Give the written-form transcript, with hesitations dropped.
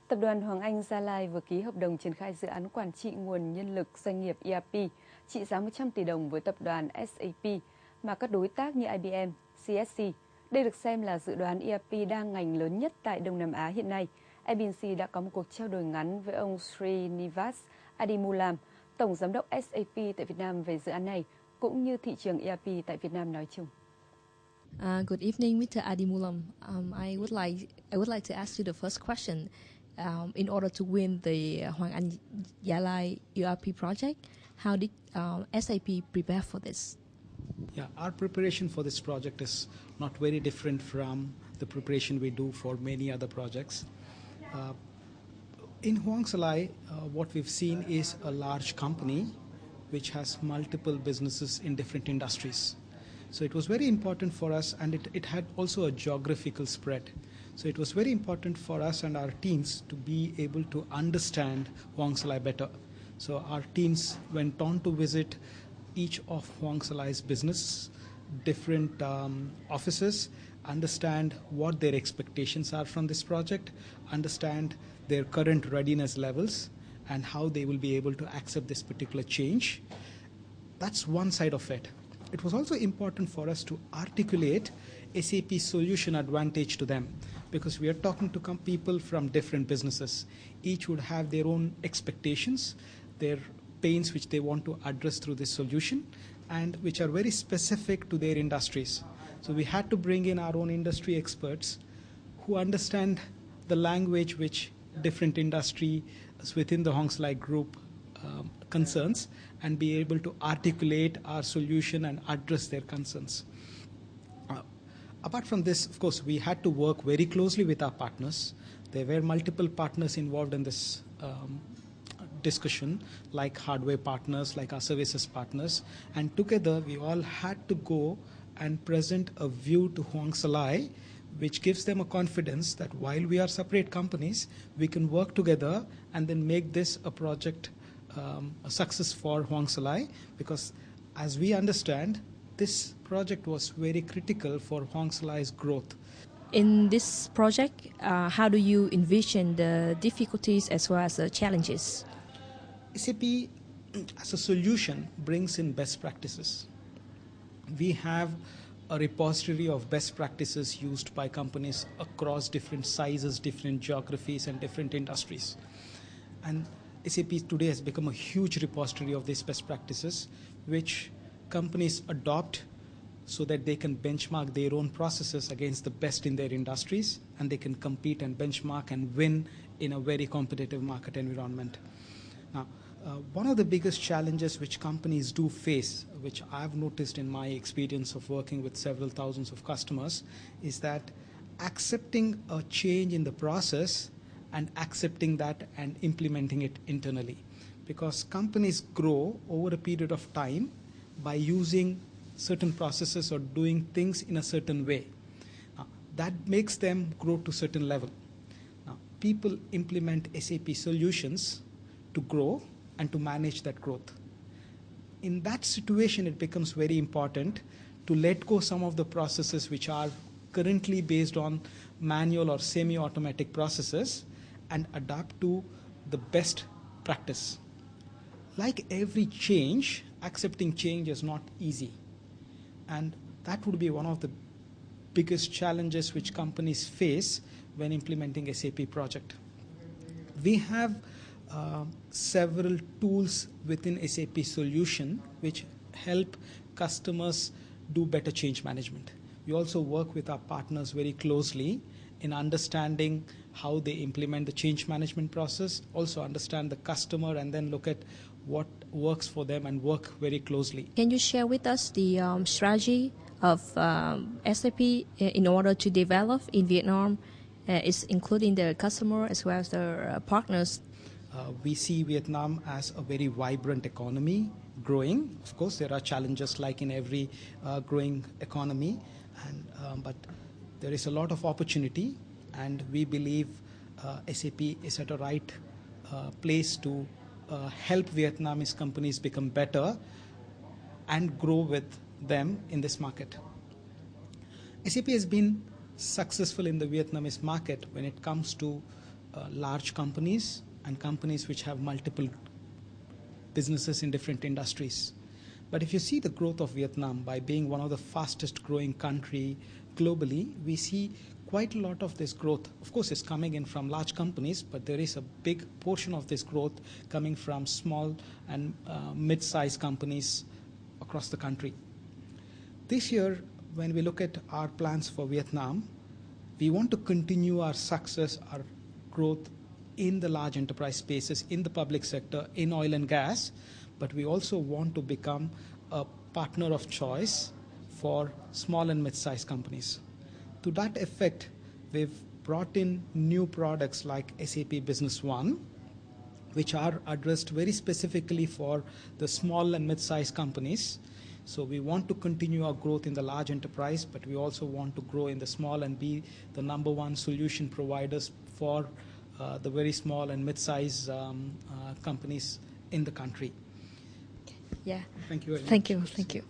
Tập đoàn Hoàng Anh Gia Lai vừa ký hợp đồng triển khai dự án quản trị nguồn nhân lực doanh nghiệp ERP trị giá 100 tỷ đồng với tập đoàn SAP mà các đối tác như IBM, CSC. Đây được xem là dự đoán ERP đa ngành lớn nhất tại Đông Nam Á hiện nay. IBC đã có một cuộc trao đổi ngắn với ông Srinivas Adimulam, Tổng Giám đốc SAP tại Việt Nam về dự án này, cũng như thị trường ERP tại Việt Nam nói chung. Good evening, Mr. Adimulam. I would like to ask you the first question. In order to win the Hoàng Anh Gia Lai ERP project, how did SAP prepare for this? Yeah, our preparation for this project is not very different from the preparation we do for many other projects. In Hoàng Gia Lai, what we've seen is a large company which has multiple businesses in different industries. So it was very important for us, and it had also a geographical spread. So it was very important for us and our teams to be able to understand Hoàng Gia Lai better. So our teams went on to visit each of Hoàng Gia Lai's business, different offices, understand what their expectations are from this project, understand their current readiness levels, and how they will be able to accept this particular change. That's one side of it. It was also important for us to articulate SAP's solution advantage to them, because we are talking to people from different businesses. Each would have their own expectations, their pains which they want to address through this solution, and which are very specific to their industries. So we had to bring in our own industry experts who understand the language which different industries within the Hoàng Gia Lai group concerns, and be able to articulate our solution and address their concerns. Apart from this, of course, we had to work very closely with our partners. There were multiple partners involved in this discussion, like hardware partners, like our services partners, and together we all had to go and present a view to Hoàng Gia Lai, which gives them a confidence that while we are separate companies, we can work together and then make this a project a success for Hoàng Gia Lai, because as we understand, this project was very critical for Hoàng Gia Lai's growth. In this project, how do you envision the difficulties as well as the challenges? SAP as a solution brings in best practices. We have a repository of best practices used by companies across different sizes, different geographies, and different industries. And SAP today has become a huge repository of these best practices, which companies adopt so that they can benchmark their own processes against the best in their industries, and they can compete and benchmark and win in a very competitive market environment. Now, one of the biggest challenges which companies do face, which I've noticed in my experience of working with several thousands of customers, is that accepting a change in the process and accepting that and implementing it internally. Because companies grow over a period of time by using certain processes or doing things in a certain way. That makes them grow to a certain level. Now, people implement SAP solutions to grow and to manage that growth. In that situation, it becomes very important to let go some of the processes which are currently based on manual or semi-automatic processes and adapt to the best practice. Like every change, accepting change is not easy. And that would be one of the biggest challenges which companies face when implementing SAP project. We have several tools within SAP solution which help customers do better change management. We also work with our partners very closely in understanding how they implement the change management process, also understand the customer, and then look at what works for them and work very closely. Can you share with us the strategy of SAP in order to develop in Vietnam, is including the customer as well as the partners? We see Vietnam as a very vibrant economy, growing. Of course, there are challenges like in every growing economy, but there is a lot of opportunity, and we believe SAP is at a right place to help Vietnamese companies become better and grow with them in this market. SAP has been successful in the Vietnamese market when it comes to large companies and companies which have multiple businesses in different industries. But if you see the growth of Vietnam by being one of the fastest growing country globally, we see quite a lot of this growth. Of course, it's coming in from large companies, but there is a big portion of this growth coming from small and mid-sized companies across the country. This year, when we look at our plans for Vietnam, we want to continue our success, our growth in the large enterprise spaces, in the public sector, in oil and gas, but we also want to become a partner of choice for small and mid-sized companies. To that effect, we've brought in new products like SAP Business One, which are addressed very specifically for the small and mid-sized companies. So we want to continue our growth in the large enterprise, but we also want to grow in the small and be the number one solution providers for the very small and mid-sized companies in the country. Yeah. Thank you very much. Thank you. Thank you.